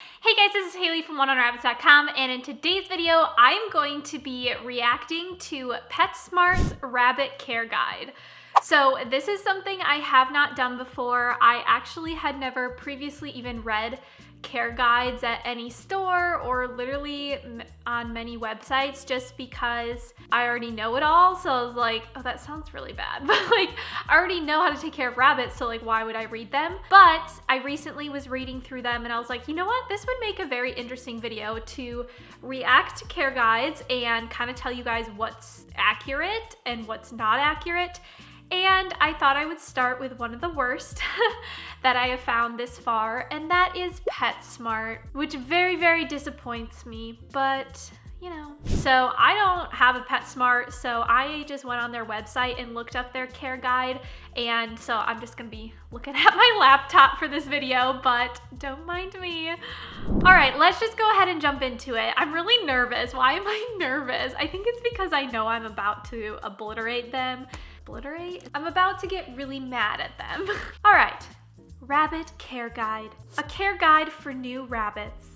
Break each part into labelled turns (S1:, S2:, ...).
S1: Hey guys, this is Haley from OneOnRabbits.com, and in today's video, I'm going to be reacting to Petsmart's Rabbit Care Guide. So this is something I have not done before. I actually had never previously even read care guides at any store or literally on many websites just because I already know it all. So I was like, oh, that sounds really bad. But like, I already know how to take care of rabbits, so like, why would I read them? But I recently was reading through them and I was like, you know what? This would make a very interesting video to react to care guides and kind of tell you guys what's accurate and what's not accurate. And I thought I would start with one of the worst that I have found this far, and that is Petsmart, which very, very disappoints me, but you know. So I don't have a Petsmart, so I just went on their website and looked up their care guide, and so I'm just gonna be looking at my laptop for this video, but don't mind me. All right, let's just go ahead and jump into it. I'm really nervous. Why am I nervous? I think it's because I know I'm about to obliterate them. I'm about to get really mad at them. All right, Rabbit Care Guide. A care guide for new rabbits.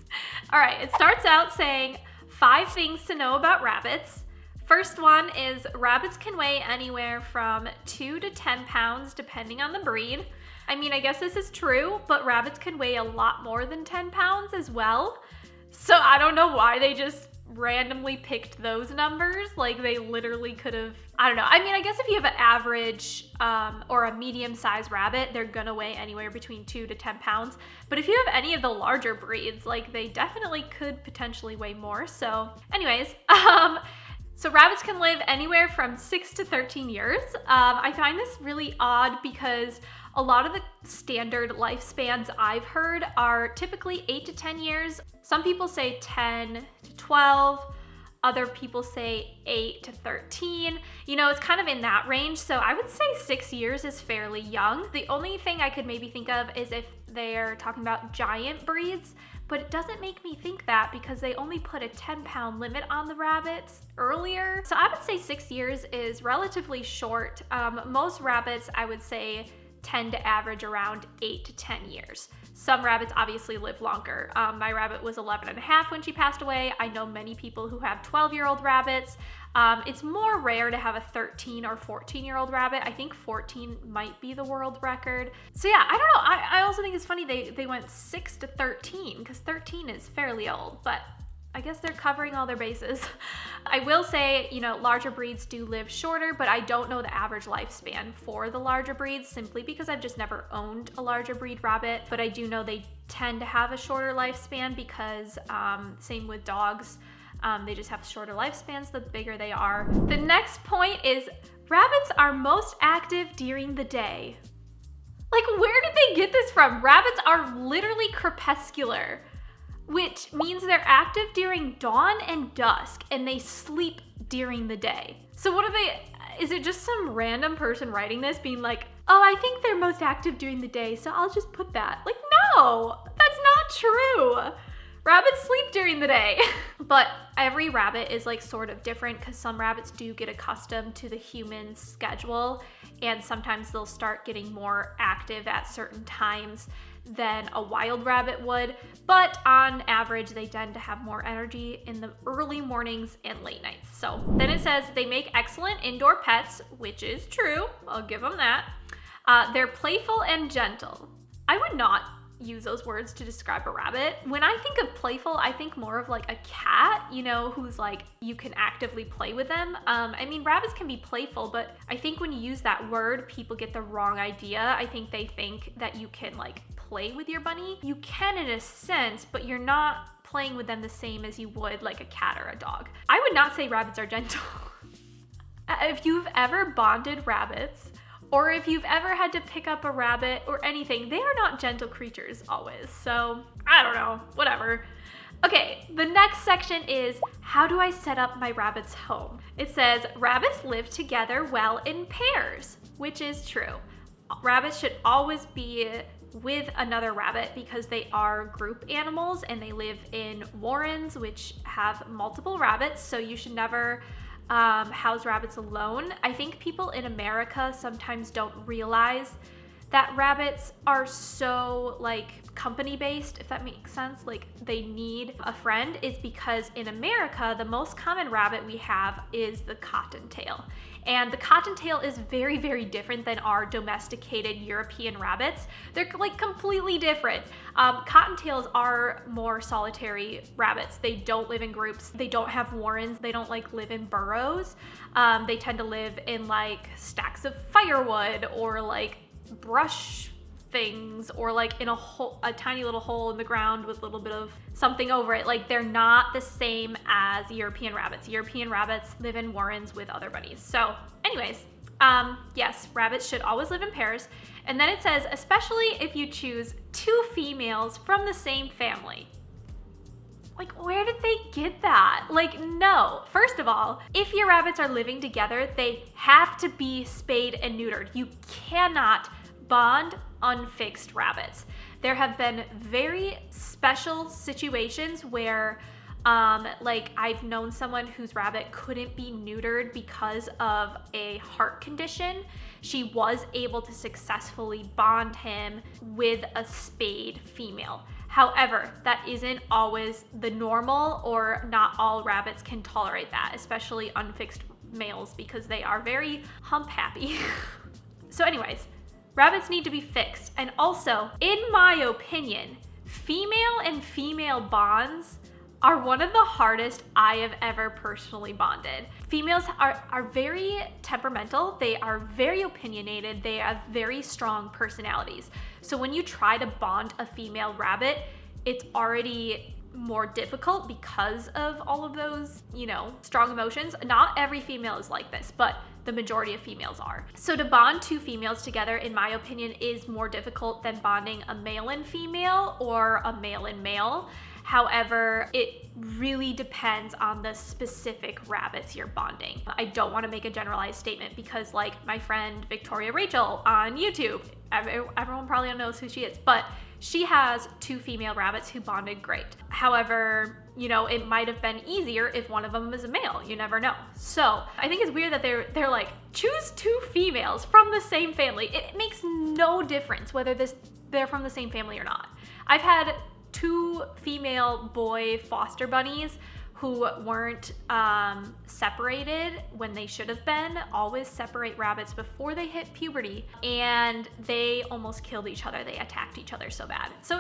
S1: All right, it starts out saying 5 things to know about rabbits. First one is rabbits can weigh anywhere from 2 to 10 pounds depending on the breed. I mean, I guess this is true, but rabbits can weigh a lot more than 10 pounds as well. So I don't know why they just randomly picked those numbers. Like, they literally could have, I don't know. I mean, I guess if you have an average or a medium-sized rabbit, they're gonna weigh anywhere between 2 to 10 pounds. But if you have any of the larger breeds, like, they definitely could potentially weigh more. So anyways, so rabbits can live anywhere from 6 to 13 years. I find this really odd because a lot of the standard lifespans I've heard are typically 8 to 10 years. Some people say 10 to 12. Other people say 8 to 13. You know, it's kind of in that range. So I would say 6 years is fairly young. The only thing I could maybe think of is if they're talking about giant breeds, but it doesn't make me think that because they only put a 10-pound limit on the rabbits earlier. So I would say 6 years is relatively short. Most rabbits, I would say, tend to average around 8 to 10 years. Some rabbits obviously live longer. My rabbit was 11 and a half when she passed away. I know many people who have 12-year-old rabbits. It's more rare to have a 13 or 14-year-old rabbit. I think 14 might be the world record. So yeah, I don't know. I also think it's funny they went 6 to 13 because 13 is fairly old, but I guess they're covering all their bases. I will say, you know, larger breeds do live shorter, but I don't know the average lifespan for the larger breeds simply because I've just never owned a larger breed rabbit. But I do know they tend to have a shorter lifespan because same with dogs. They just have shorter lifespans the bigger they are. The next point is rabbits are most active during the day. Like, where did they get this from? Rabbits are literally crepuscular, which means they're active during dawn and dusk, and they sleep during the day. So what are they, is it just some random person writing this being like, oh, I think they're most active during the day, so I'll just put that. Like, no, that's not true. Rabbits sleep during the day. But every rabbit is like sort of different because some rabbits do get accustomed to the human schedule, and sometimes they'll start getting more active at certain times than a wild rabbit would, but on average they tend to have more energy in the early mornings and late nights. So then it says they make excellent indoor pets, which is true, I'll give them that. They're playful and gentle. I would not use those words to describe a rabbit. When I think of playful, I think more of like a cat, you know, who's like, you can actively play with them. I mean, rabbits can be playful, but I think when you use that word, people get the wrong idea. I think they think that you can like play with your bunny. You can in a sense, but you're not playing with them the same as you would like a cat or a dog. I would not say rabbits are gentle. If you've ever bonded rabbits, or if you've ever had to pick up a rabbit or anything, they are not gentle creatures always. So I don't know, whatever. Okay, the next section is, how do I set up my rabbit's home? It says, rabbits live together well in pairs, which is true. Rabbits should always be with another rabbit because they are group animals and they live in warrens which have multiple rabbits, so you should never house rabbits alone. I think people in America sometimes don't realize that rabbits are so like company based, if that makes sense. Like they need a friend, is because in America, the most common rabbit we have is the cottontail. And the cottontail is very, very different than our domesticated European rabbits. They're like completely different. Cottontails are more solitary rabbits. They don't live in groups. They don't have warrens. They don't like live in burrows. They tend to live in like stacks of firewood or like brush things, or like in a tiny little hole in the ground with a little bit of something over it. Like they're not the same as European rabbits. European rabbits live in warrens with other buddies. So anyways, yes, rabbits should always live in pairs. And then it says, especially if you choose 2 females from the same family. Like, where did they get that? Like, no. First of all, if your rabbits are living together, they have to be spayed and neutered. You cannot bond unfixed rabbits. There have been very special situations where like I've known someone whose rabbit couldn't be neutered because of a heart condition. She was able to successfully bond him with a spayed female. However, that isn't always the normal, or not all rabbits can tolerate that, especially unfixed males, because they are very hump happy. So anyways, rabbits need to be fixed. And also, in my opinion, female and female bonds are one of the hardest I have ever personally bonded. Females are very temperamental. They are very opinionated. They have very strong personalities. So when you try to bond a female rabbit, it's already more difficult because of all of those, you know, strong emotions. Not every female is like this, but the majority of females are. So to bond 2 females together, in my opinion, is more difficult than bonding a male and female or a male and male. However, it really depends on the specific rabbits you're bonding. I don't want to make a generalized statement because, like, my friend Victoria Rachel on YouTube, everyone probably knows who she is, but she has 2 female rabbits who bonded great. However, you know, it might have been easier if one of them was a male. You never know. So I think it's weird that they're like, choose 2 females from the same family. It makes no difference whether they're from the same family or not. I've had 2 female boy foster bunnies who weren't separated when they should have been. Always separate rabbits before they hit puberty, and they almost killed each other. They attacked each other so bad. So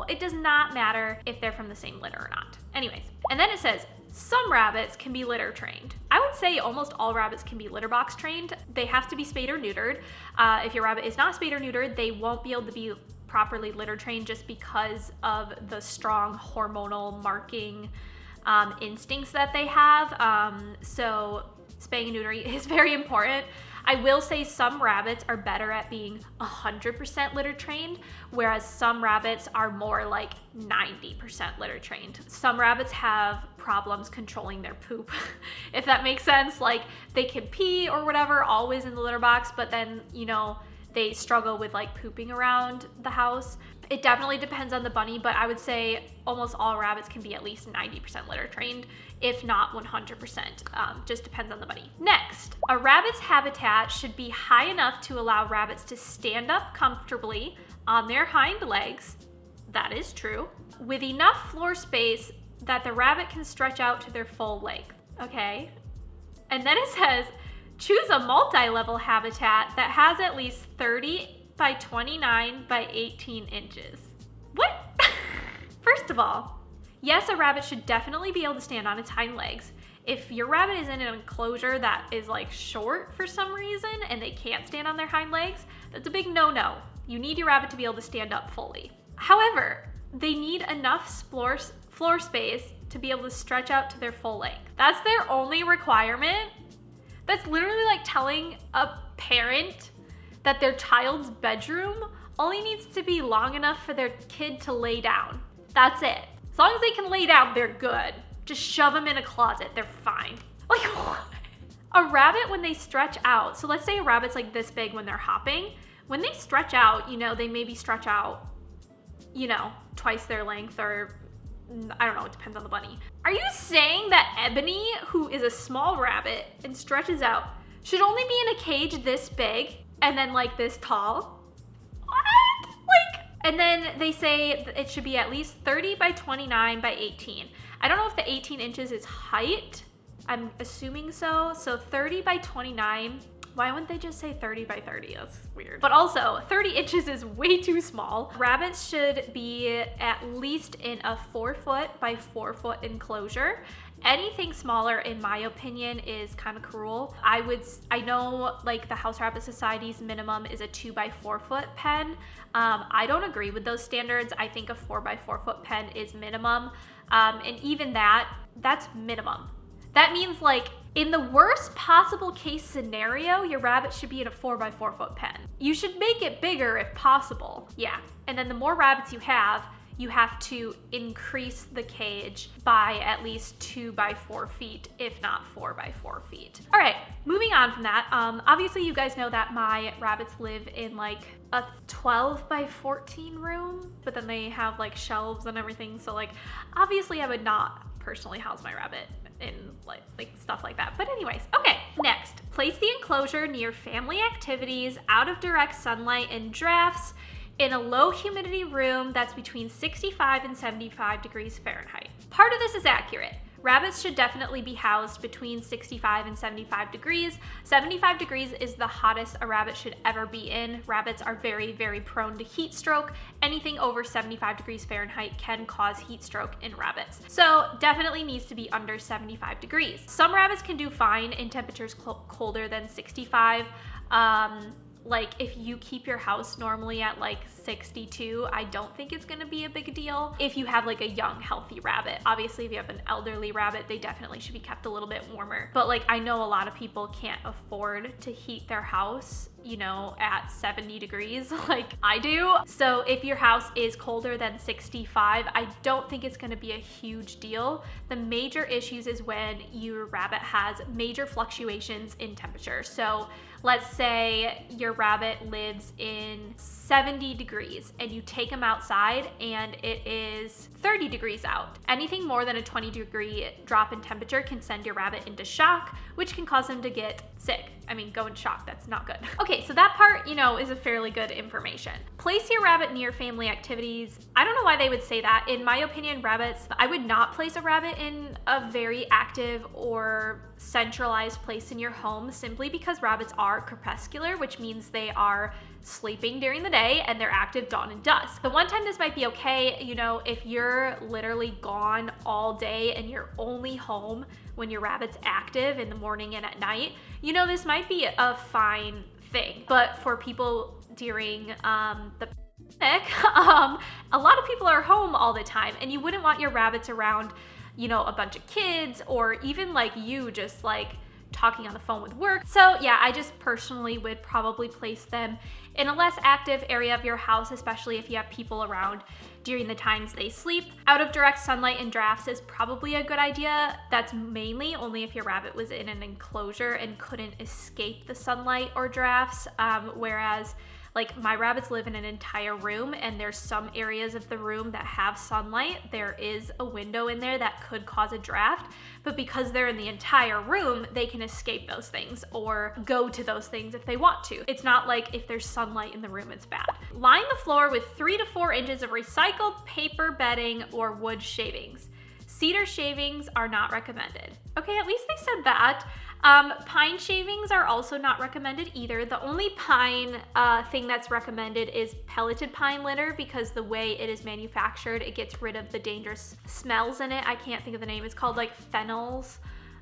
S1: it does not matter if they're from the same litter or not. Anyways, and then it says, some rabbits can be litter trained. I would say almost all rabbits can be litter box trained. They have to be spayed or neutered. If your rabbit is not spayed or neutered, they won't be able to be properly litter trained just because of the strong hormonal marking instincts that they have. So spaying and neutering is very important. I will say some rabbits are better at being 100% litter trained, whereas some rabbits are more like 90% litter trained. Some rabbits have problems controlling their poop, if that makes sense. Like they can pee or whatever, always in the litter box, but then, you know, they struggle with like pooping around the house. It definitely depends on the bunny, but I would say almost all rabbits can be at least 90% litter trained, if not 100%. Just depends on the bunny. Next, a rabbit's habitat should be high enough to allow rabbits to stand up comfortably on their hind legs. That is true. With enough floor space that the rabbit can stretch out to their full length. Okay. And then it says, choose a multi-level habitat that has at least 30 by 29 by 18 inches. What? First of all, yes, a rabbit should definitely be able to stand on its hind legs. If your rabbit is in an enclosure that is like short for some reason and they can't stand on their hind legs, that's a big no-no. You need your rabbit to be able to stand up fully. However, they need enough floor space to be able to stretch out to their full length. That's their only requirement. That's literally like telling a parent that their child's bedroom only needs to be long enough for their kid to lay down. That's it. As long as they can lay down, they're good. Just shove them in a closet, they're fine. Like, what? A rabbit, when they stretch out, so let's say a rabbit's like this big when they're hopping. When they stretch out, you know, they maybe stretch out, you know, twice their length, or I don't know, it depends on the bunny. Are you saying that Ebony, who is a small rabbit and stretches out, should only be in a cage this big and then like this tall? And then they say it should be at least 30 by 29 by 18. I don't know if the 18 inches is height. I'm assuming so. So 30 by 29. Why wouldn't they just say 30 by 30? That's weird. But also, 30 inches is way too small. Rabbits should be at least in a 4-foot by 4-foot enclosure. Anything smaller, in my opinion, is kind of cruel. I know like the House Rabbit Society's minimum is a 2 by 4-foot pen. I don't agree with those standards. I think a 4 by 4-foot pen is minimum. And even that's minimum. That means like in the worst possible case scenario, your rabbit should be in a 4 by 4-foot pen. You should make it bigger if possible. Yeah, and then the more rabbits you have to increase the cage by at least 2 by 4 feet, if not 4 by 4 feet. All right, moving on from that. Obviously you guys know that my rabbits live in like a 12 by 14 room, but then they have like shelves and everything. So like, obviously I would not personally house my rabbit in like stuff like that. But anyways, okay, next, place the enclosure near family activities, out of direct sunlight and drafts, in a low humidity room that's between 65 and 75 degrees Fahrenheit. Part of this is accurate. Rabbits should definitely be housed between 65 and 75 degrees. 75 degrees is the hottest a rabbit should ever be in. Rabbits are very, very prone to heat stroke. Anything over 75 degrees Fahrenheit can cause heat stroke in rabbits. So definitely needs to be under 75 degrees. Some rabbits can do fine in temperatures colder than 65. Like if you keep your house normally at like 62, I don't think it's gonna be a big deal. If you have like a young, healthy rabbit. Obviously, if you have an elderly rabbit, they definitely should be kept a little bit warmer. But like I know a lot of people can't afford to heat their house, you know, at 70 degrees like I do. So if your house is colder than 65, I don't think it's gonna be a huge deal. The major issues is when your rabbit has major fluctuations in temperature. So let's say your rabbit lives in 70 degrees and you take them outside and it is 30 degrees out. Anything more than a 20-degree drop in temperature can send your rabbit into shock, which can cause them to get sick. I mean, go in shock, that's not good. Okay, so that part, you know, is a fairly good information. Place your rabbit near family activities. I don't know why they would say that. In my opinion, rabbits, I would not place a rabbit in a very active or centralized place in your home simply because rabbits are crepuscular, which means they are sleeping during the day and they're active dawn and dusk. The one time this might be okay, you know, if you're literally gone all day and you're only home when your rabbit's active in the morning and at night, you know, this might be a fine thing. But for people during the pandemic, a lot of people are home all the time and you wouldn't want your rabbits around, you know, a bunch of kids or even like you just like talking on the phone with work. So yeah, I just personally would probably place them in a less active area of your house, especially if you have people around during the times they sleep. Out of direct sunlight and drafts is probably a good idea. That's mainly only if your rabbit was in an enclosure and couldn't escape the sunlight or drafts, whereas like my rabbits live in an entire room and there's some areas of the room that have sunlight. There is a window in there that could cause a draft, but because they're in the entire room, they can escape those things or go to those things if they want to. It's not like if there's sunlight in the room, it's bad. Line the floor with 3 to 4 inches of recycled paper bedding or wood shavings. Cedar shavings are not recommended. Okay, at least they said that. Pine shavings are also not recommended either. The only pine thing that's recommended is pelleted pine litter because the way it is manufactured, it gets rid of the dangerous smells in it. I can't think of the name. It's called like phenols.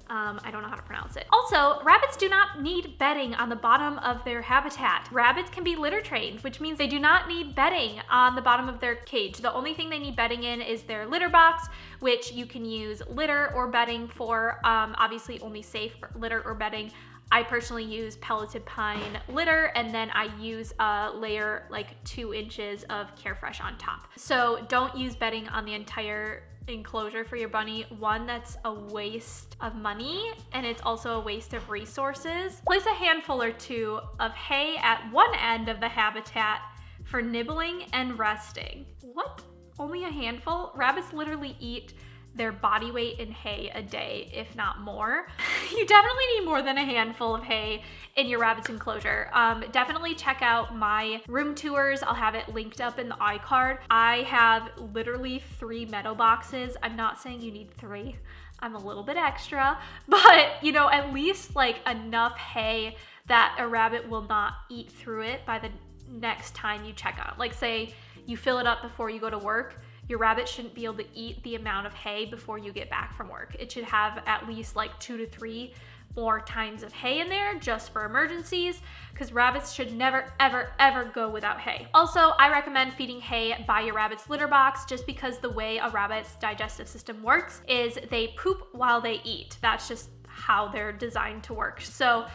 S1: I don't know how to pronounce it. Also, rabbits do not need bedding on the bottom of their habitat. Rabbits can be litter trained, which means they do not need bedding on the bottom of their cage. The only thing they need bedding in is their litter box, which you can use litter or bedding for. Obviously, only safe litter or bedding. I personally use pelleted pine litter and then I use a layer like 2 inches of Carefresh on top. So don't use bedding on the entire enclosure for your bunny. One, that's a waste of money and it's also a waste of resources. Place a handful or 2 of hay at one end of the habitat for nibbling and resting. What? Only a handful? Rabbits literally eat their body weight in hay a day, if not more. You definitely need more than a handful of hay in your rabbit's enclosure. Definitely check out my room tours. I'll have it linked up in the iCard. I have literally 3 meadow boxes. I'm not saying you need 3. I'm a little bit extra, but you know, at least like enough hay that a rabbit will not eat through it by the next time you check on it. Like say you fill it up before you go to work, your rabbit shouldn't be able to eat the amount of hay before you get back from work. It should have at least like 2 to 3 more times of hay in there just for emergencies, because rabbits should never, ever, ever go without hay. Also, I recommend feeding hay by your rabbit's litter box, just because the way a rabbit's digestive system works is they poop while they eat. That's just how they're designed to work. So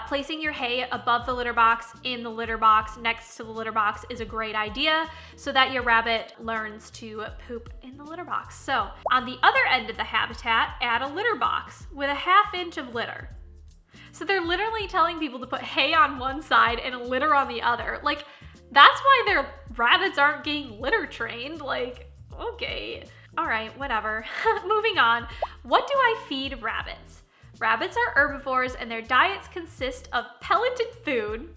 S1: placing your hay above the litter box, in the litter box, next to the litter box is a great idea so that your rabbit learns to poop in the litter box. So on the other end of the habitat, add a litter box with a 1/2 inch of litter. So they're literally telling people to put hay on one side and a litter on the other. Like, that's why their rabbits aren't getting litter trained. Like, okay. All right, whatever. Moving on. What do I feed rabbits? Rabbits are herbivores and their diets consist of pelleted food,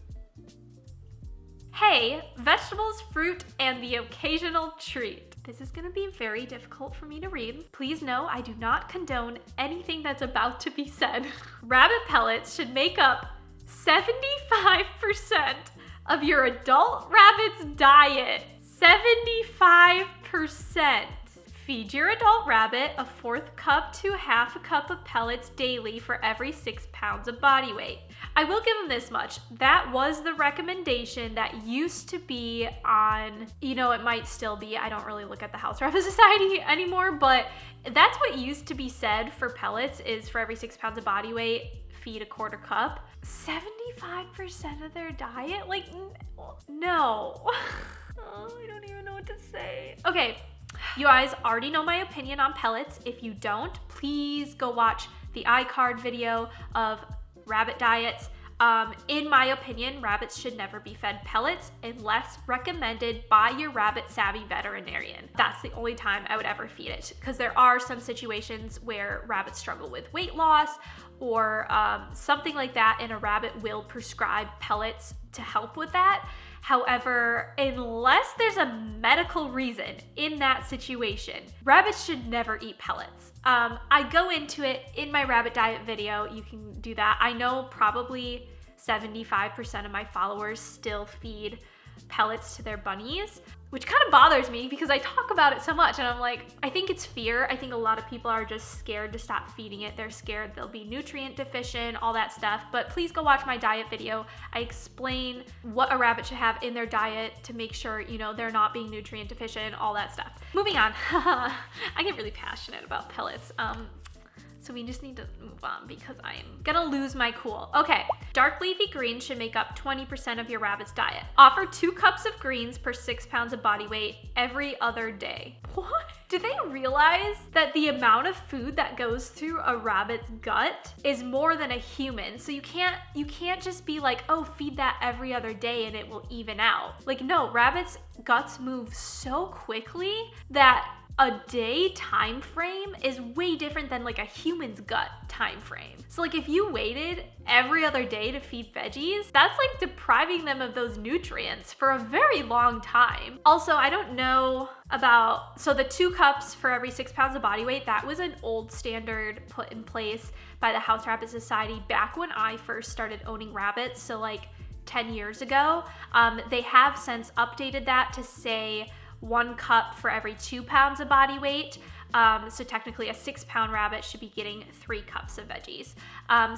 S1: hay, vegetables, fruit, and the occasional treat. This is gonna be very difficult for me to read. Please know I do not condone anything that's about to be said. Rabbit pellets should make up 75% of your adult rabbit's diet. 75%. Feed your adult rabbit a 1/4 cup to 1/2 cup of pellets daily for every 6 pounds of body weight. I will give them this much. That was the recommendation that used to be on, you know, it might still be, I don't really look at the House Rabbit Society anymore, but that's what used to be said for pellets, is for every 6 pounds of body weight, feed a 1/4 cup. 75% of their diet? Like, no. Oh, I don't even know what to say. Okay. You guys already know my opinion on pellets. If you don't, please go watch the iCard video of rabbit diets. In my opinion, rabbits should never be fed pellets unless recommended by your rabbit savvy veterinarian. That's the only time I would ever feed it, because there are some situations where rabbits struggle with weight loss or something like that, and a rabbit will prescribe pellets to help with that. However, unless there's a medical reason in that situation, rabbits should never eat pellets. I go into it in my rabbit diet video. You can do that. I know probably 75% of my followers still feed pellets to their bunnies, which kind of bothers me because I talk about it so much, and I'm like, I think it's fear. I think a lot of people are just scared to stop feeding it. They're scared they'll be nutrient deficient, all that stuff. But please go watch my diet video. I explain what a rabbit should have in their diet to make sure, you know, they're not being nutrient deficient, all that stuff. Moving on. I get really passionate about pellets. So we just need to move on because I am gonna lose my cool. Okay, dark leafy greens should make up 20% of your rabbit's diet. Offer 2 cups of greens per 6 pounds of body weight every other day. What? Do they realize that the amount of food that goes through a rabbit's gut is more than a human? So you can't just be like, oh, feed that every other day and it will even out. Like, no, rabbits' guts move so quickly that a day time frame is way different than like a human's gut time frame. So like if you waited every other day to feed veggies, that's like depriving them of those nutrients for a very long time. Also, I don't know about, so the 2 cups for every 6 pounds of body weight, that was an old standard put in place by the House Rabbit Society back when I first started owning rabbits. So like 10 years ago. They have since updated that to say 1 cup for every 2 pounds of body weight. So technically a 6-pound rabbit should be getting 3 cups of veggies.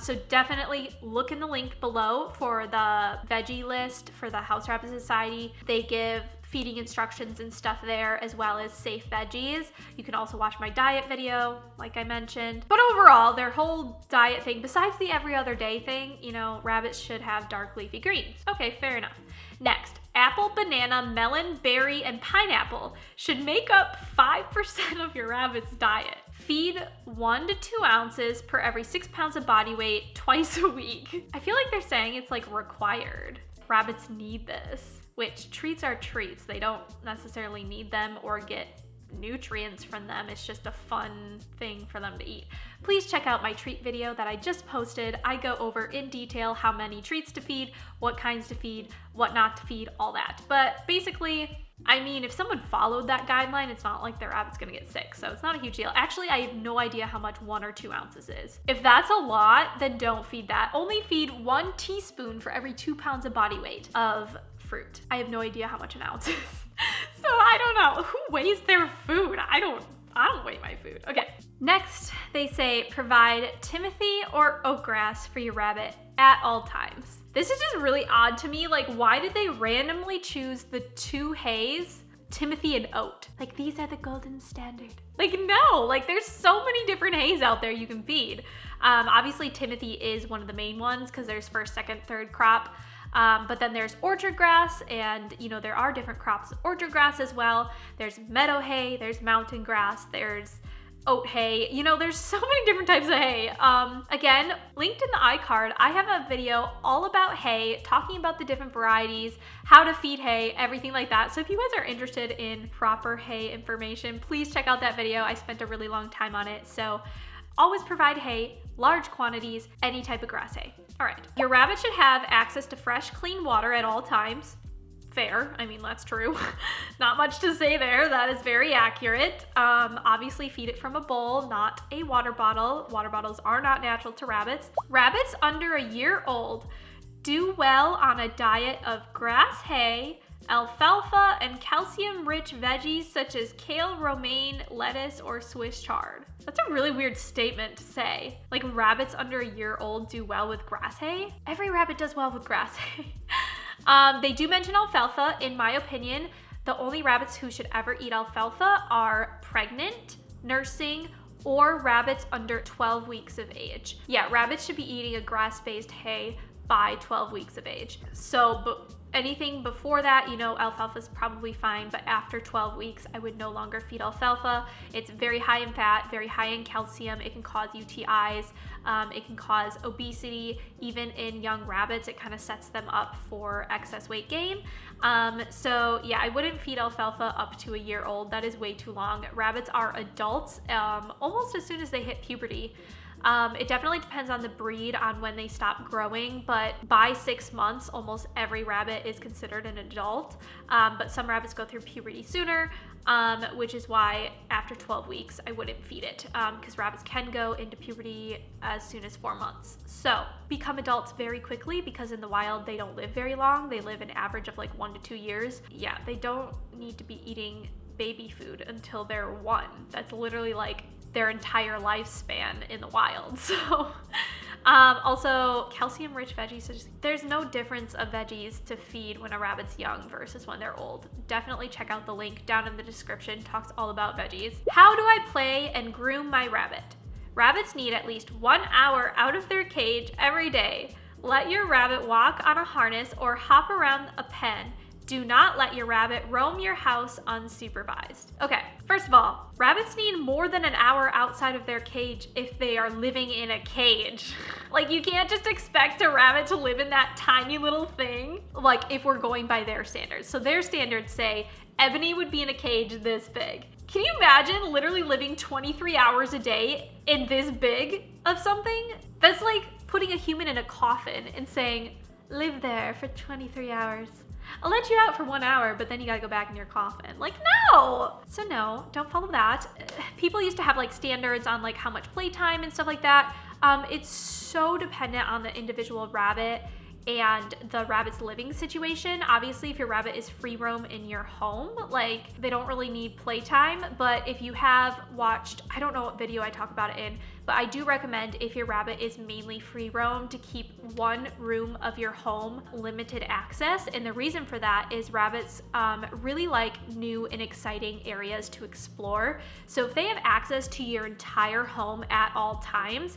S1: So definitely look in the link below for the veggie list for the House Rabbit Society. They give feeding instructions and stuff there, as well as safe veggies. You can also watch my diet video, like I mentioned. But overall, their whole diet thing, besides the every other day thing, you know, rabbits should have dark leafy greens. Okay, fair enough. Next, apple, banana, melon, berry, and pineapple should make up 5% of your rabbit's diet. Feed 1 to 2 ounces per every 6 pounds of body weight twice a week. I feel like they're saying it's like required. Rabbits need this, which treats are treats. They don't necessarily need them or get nutrients from them. It's just a fun thing for them to eat. Please check out my treat video that I just posted. I go over in detail how many treats to feed, what kinds to feed, what not to feed, all that. But basically, I mean, if someone followed that guideline, it's not like their rabbit's gonna get sick, so it's not a huge deal. Actually, I have no idea how much 1 or 2 ounces is. If that's a lot, then don't feed that. Only feed 1 teaspoon for every 2 pounds of body weight of fruit. I have no idea how much an ounce is. So I don't know. Who weighs their food? I don't weigh my food. Okay. Next, they say provide Timothy or oatgrass for your rabbit at all times. This is just really odd to me. Like, why did they randomly choose the 2 hays, Timothy and oat? Like, these are the golden standard. Like, no, like there's so many different hays out there you can feed. Obviously Timothy is one of the main ones because there's first, second, third crop. But then there's orchard grass, and you know, there are different crops of orchard grass as well. There's meadow hay, there's mountain grass, there's oat hay. You know, there's so many different types of hay. Again, linked in the iCard, I have a video all about hay, talking about the different varieties, how to feed hay, everything like that. So if you guys are interested in proper hay information, please check out that video. I spent a really long time on it. So always provide hay, large quantities, any type of grass hay. All right, your rabbit should have access to fresh, clean water at all times. Fair, I mean, that's true. Not much to say there, that is very accurate. Obviously feed it from a bowl, not a water bottle. Water bottles are not natural to rabbits. Rabbits under a year old do well on a diet of grass hay, alfalfa, and calcium-rich veggies such as kale, romaine, lettuce, or Swiss chard. That's a really weird statement to say. Like, rabbits under a year old do well with grass hay? Every rabbit does well with grass hay. They do mention alfalfa. In my opinion, the only rabbits who should ever eat alfalfa are pregnant, nursing, or rabbits under 12 weeks of age. Yeah, rabbits should be eating a grass-based hay by 12 weeks of age. So anything before that, you know, alfalfa is probably fine, but after 12 weeks, I would no longer feed alfalfa. It's very high in fat, very high in calcium. It can cause UTIs. It can cause obesity. Even in young rabbits, it kind of sets them up for excess weight gain. So yeah, I wouldn't feed alfalfa up to a year old. That is way too long. Rabbits are adults almost as soon as they hit puberty. It definitely depends on the breed on when they stop growing, but by 6 months, almost every rabbit is considered an adult. But some rabbits go through puberty sooner, which is why after 12 weeks, I wouldn't feed it, because rabbits can go into puberty as soon as 4 months. So become adults very quickly, because in the wild, they don't live very long. They live an average of like 1 to 2 years. Yeah, they don't need to be eating baby food until they're 1. That's literally like their entire lifespan in the wild. So also calcium-rich veggies, so there's no difference of veggies to feed when a rabbit's young versus when they're old. Definitely check out the link down in the description. Talks all about veggies. How do I play and groom my rabbit? Rabbits need at least 1 hour out of their cage every day. Let your rabbit walk on a harness or hop around a pen. Do not let your rabbit roam your house unsupervised. Okay, first of all, rabbits need more than an hour outside of their cage if they are living in a cage. Like, you can't just expect a rabbit to live in that tiny little thing, like if we're going by their standards. So their standards say Ebony would be in a cage this big. Can you imagine literally living 23 hours a day in this big of something? That's like putting a human in a coffin and saying, live there for 23 hours. I'll let you out for 1 hour, but then you gotta go back in your coffin. Like, no! So no, don't follow that. People used to have like standards on like how much playtime and stuff like that. It's so dependent on the individual rabbit and the rabbit's living situation. Obviously, if your rabbit is free roam in your home, like they don't really need playtime, but if you have watched, I don't know what video I talk about it in, but I do recommend if your rabbit is mainly free roam to keep one room of your home limited access. And the reason for that is rabbits really like new and exciting areas to explore. So if they have access to your entire home at all times,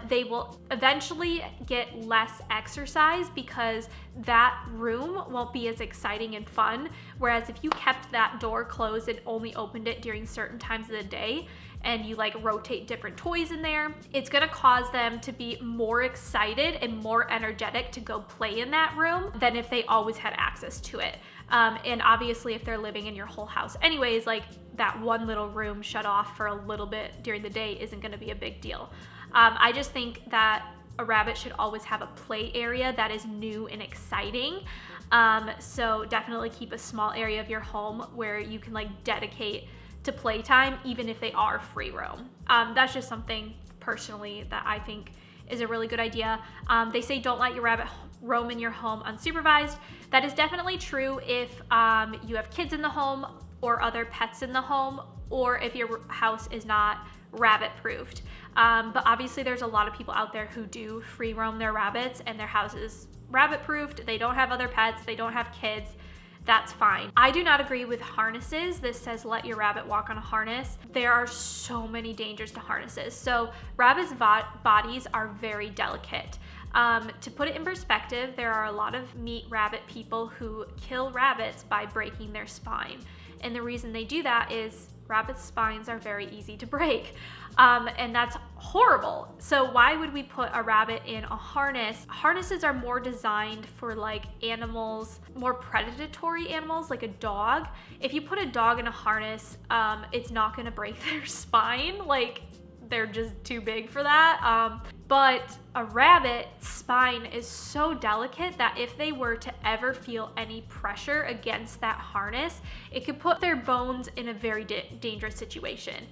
S1: they will eventually get less exercise supervised, because that room won't be as exciting and fun. Whereas if you kept that door closed and only opened it during certain times of the day, and you like rotate different toys in there, it's gonna cause them to be more excited and more energetic to go play in that room than if they always had access to it. And obviously if they're living in your whole house anyways, like that one little room shut off for a little bit during the day isn't gonna be a big deal. I just think that a rabbit should always have a play area that is new and exciting. So definitely keep a small area of your home where you can like dedicate to playtime, even if they are free roam. That's just something personally that I think is a really good idea. They say don't let your rabbit roam in your home unsupervised. That is definitely true if you have kids in the home or other pets in the home, or if your house is not rabbit proofed. But obviously there's a lot of people out there who do free roam their rabbits and their house is rabbit proofed. They don't have other pets, they don't have kids. That's fine. I do not agree with harnesses. This says let your rabbit walk on a harness. There are so many dangers to harnesses. So rabbits' bodies are very delicate. To put it in perspective, there are a lot of meat rabbit people who kill rabbits by breaking their spine. And the reason they do that is rabbits' spines are very easy to break. And that's horrible. So why would we put a rabbit in a harness? Harnesses are more designed for like animals, more predatory animals, like a dog. If you put a dog in a harness, it's not gonna break their spine. Like, they're just too big for that. But a rabbit's spine is so delicate that if they were to ever feel any pressure against that harness, it could put their bones in a very dangerous situation.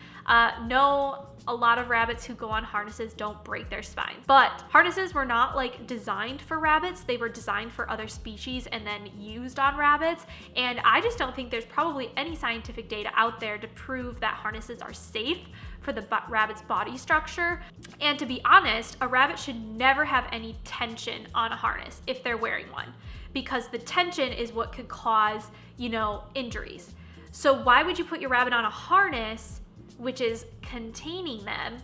S1: No, a lot of rabbits who go on harnesses don't break their spines, but harnesses were not like designed for rabbits. They were designed for other species and then used on rabbits. And I just don't think there's probably any scientific data out there to prove that harnesses are safe for the rabbit's body structure. And to be honest, a rabbit should never have any tension on a harness if they're wearing one, because the tension is what could cause, you know, injuries. So why would you put your rabbit on a harness, which is containing them,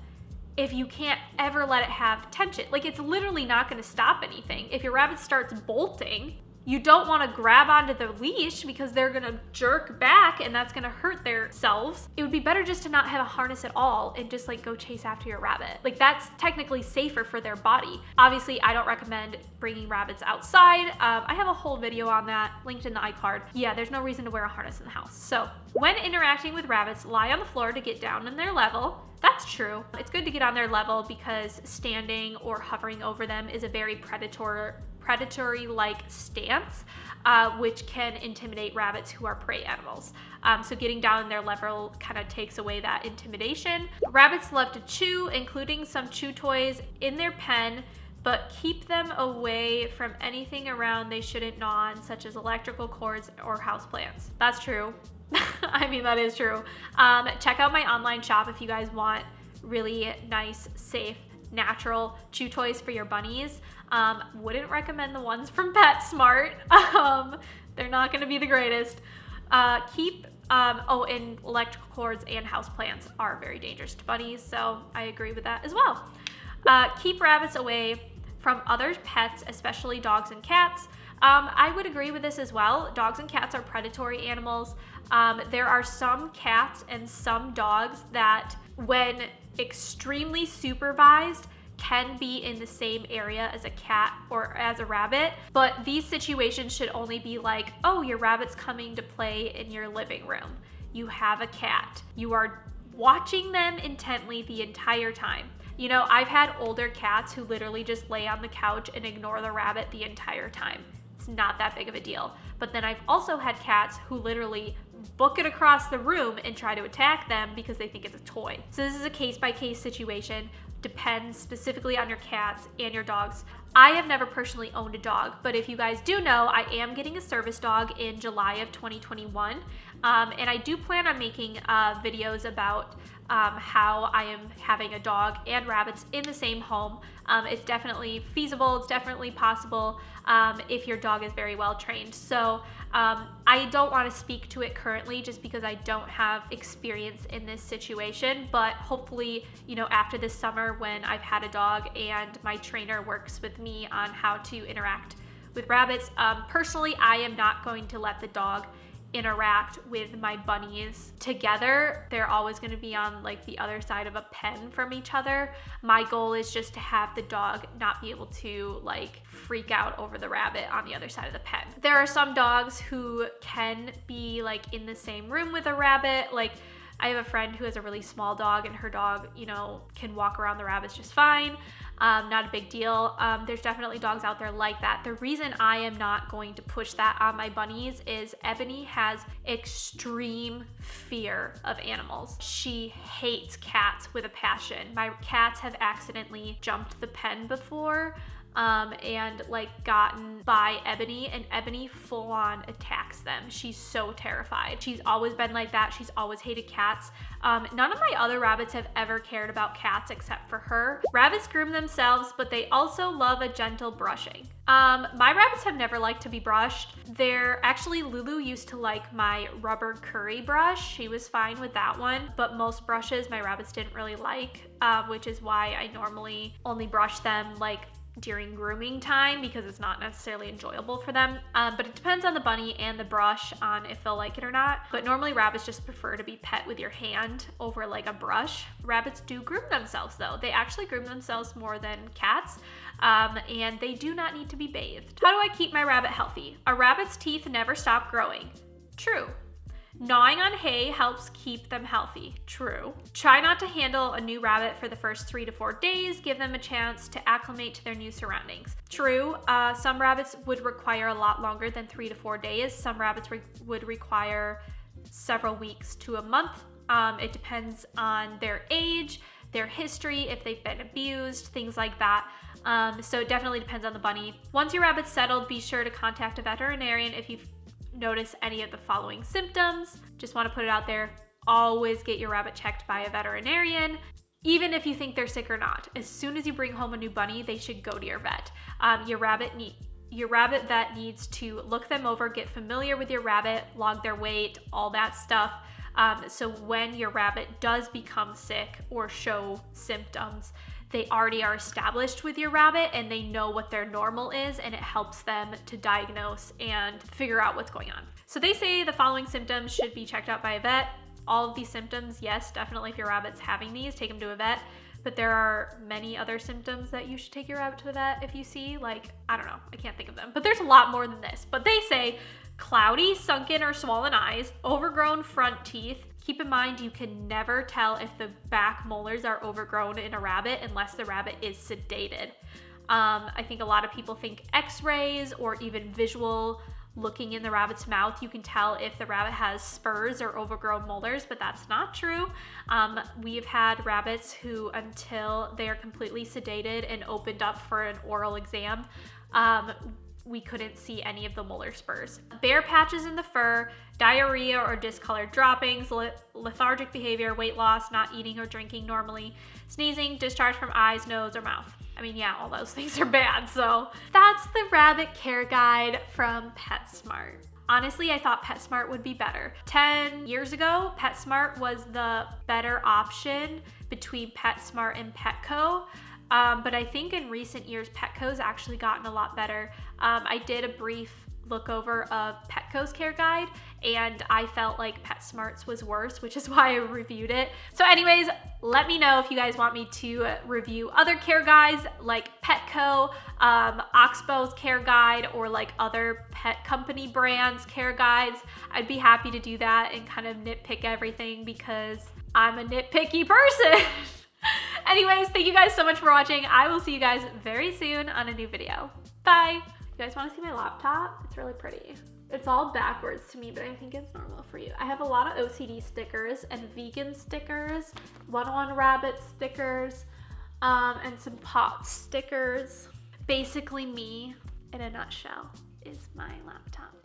S1: if you can't ever let it have tension? Like, it's literally not gonna stop anything. If your rabbit starts bolting, you don't want to grab onto the leash because they're going to jerk back and that's going to hurt themselves. It would be better just to not have a harness at all and just like go chase after your rabbit. Like, that's technically safer for their body. Obviously, I don't recommend bringing rabbits outside. I have a whole video on that linked in the iCard. Yeah, there's no reason to wear a harness in the house. So when interacting with rabbits, lie on the floor to get down in their level. That's true. It's good to get on their level because standing or hovering over them is a very predatory-like stance, which can intimidate rabbits who are prey animals. So getting down in their level kind of takes away that intimidation. Rabbits love to chew, including some chew toys in their pen, but keep them away from anything around they shouldn't gnaw on, such as electrical cords or houseplants. That's true. I mean, that is true. Check out my online shop if you guys want really nice, safe, natural chew toys for your bunnies. Wouldn't recommend the ones from Petsmart. They're not gonna be the greatest. And electrical cords and houseplants are very dangerous to bunnies, so I agree with that as well. Keep rabbits away from other pets, especially dogs and cats. I would agree with this as well. Dogs and cats are predatory animals. There are some cats and some dogs that, when extremely supervised, can be in the same area as a cat or as a rabbit, but these situations should only be like, oh, your rabbit's coming to play in your living room. You have a cat. You are watching them intently the entire time. You know, I've had older cats who literally just lay on the couch and ignore the rabbit the entire time. It's not that big of a deal. But then I've also had cats who literally book it across the room and try to attack them because they think it's a toy. So this is a case-by-case situation. Depends specifically on your cats and your dogs. I have never personally owned a dog, but if you guys do know, I am getting a service dog in July of 2021. And I do plan on making videos about how I am having a dog and rabbits in the same home. It's definitely feasible, it's definitely possible if your dog is very well trained. So I don't want to speak to it currently just because I don't have experience in this situation, but hopefully, you know, after this summer when I've had a dog and my trainer works with me on how to interact with rabbits, personally, I am not going to let the dog interact with my bunnies together. They're always going to be on like the other side of a pen from each other. My goal is just to have the dog not be able to like freak out over the rabbit on the other side of the pen. There are some dogs who can be like in the same room with a rabbit. Like I have a friend who has a really small dog and her dog, you know, can walk around the rabbits just fine. Not a big deal. There's definitely dogs out there like that. The reason I am not going to push that on my bunnies is Ebony has extreme fear of animals. She hates cats with a passion. My cats have accidentally jumped the pen before and like gotten by Ebony, and Ebony full on attacks them. She's so terrified. She's always been like that. She's always hated cats. None of my other rabbits have ever cared about cats except for her. Rabbits groom themselves, but they also love a gentle brushing. My rabbits have never liked to be brushed. Lulu used to like my rubber curry brush. She was fine with that one, but most brushes my rabbits didn't really like, which is why I normally only brush them like during grooming time because it's not necessarily enjoyable for them. But it depends on the bunny and the brush on if they'll like it or not. But normally rabbits just prefer to be pet with your hand over like a brush. Rabbits do groom themselves though. They actually groom themselves more than cats. And they do not need to be bathed. How do I keep my rabbit healthy? A rabbit's teeth never stop growing. True. Gnawing on hay helps keep them healthy. True. Try not to handle a new rabbit for the first 3 to 4 days. Give them a chance to acclimate to their new surroundings. True. Some rabbits would require a lot longer than 3 to 4 days. Some rabbits would require several weeks to a month. It depends on their age, their history, if they've been abused, things like that. So it definitely depends on the bunny. Once your rabbit's settled, be sure to contact a veterinarian if you've notice any of the following symptoms. Just want to put it out there, always get your rabbit checked by a veterinarian, even if you think they're sick or not. As soon as you bring home a new bunny, they should go to your vet. Your rabbit vet needs to look them over, get familiar with your rabbit, log their weight, all that stuff. So when your rabbit does become sick or show symptoms, they already are established with your rabbit and they know what their normal is, and it helps them to diagnose and figure out what's going on. So they say the following symptoms should be checked out by a vet. All of these symptoms, yes, definitely if your rabbit's having these, take them to a vet. But there are many other symptoms that you should take your rabbit to the vet if you see, like, I don't know, I can't think of them. But there's a lot more than this. But they say cloudy, sunken, or swollen eyes, overgrown front teeth. Keep in mind, you can never tell if the back molars are overgrown in a rabbit unless the rabbit is sedated. I think a lot of people think x-rays or even visual looking in the rabbit's mouth, you can tell if the rabbit has spurs or overgrown molars, but that's not true. We've had rabbits who, until they are completely sedated and opened up for an oral exam, we couldn't see any of the molar spurs. Bare patches in the fur, diarrhea or discolored droppings, lethargic behavior, weight loss, not eating or drinking normally, sneezing, discharge from eyes, nose, or mouth. I mean, yeah, all those things are bad. So that's the rabbit care guide from Petsmart. Honestly, I thought Petsmart would be better. 10 years ago, Petsmart was the better option between Petsmart and Petco. But I think in recent years, Petco's actually gotten a lot better. I did a brief look over of Petco's care guide, and I felt like Petsmart's was worse, which is why I reviewed it. So anyways, let me know if you guys want me to review other care guides like Petco, Oxbow's care guide, or like other pet company brands care guides. I'd be happy to do that and kind of nitpick everything because I'm a nitpicky person. Anyways, thank you guys so much for watching. I will see you guys very soon on a new video. Bye. You guys want to see my laptop? It's really pretty. It's all backwards to me, but I think it's normal for you. I have a lot of OCD stickers and vegan stickers, 101 rabbit stickers, and some pot stickers. Basically me, in a nutshell, is my laptop.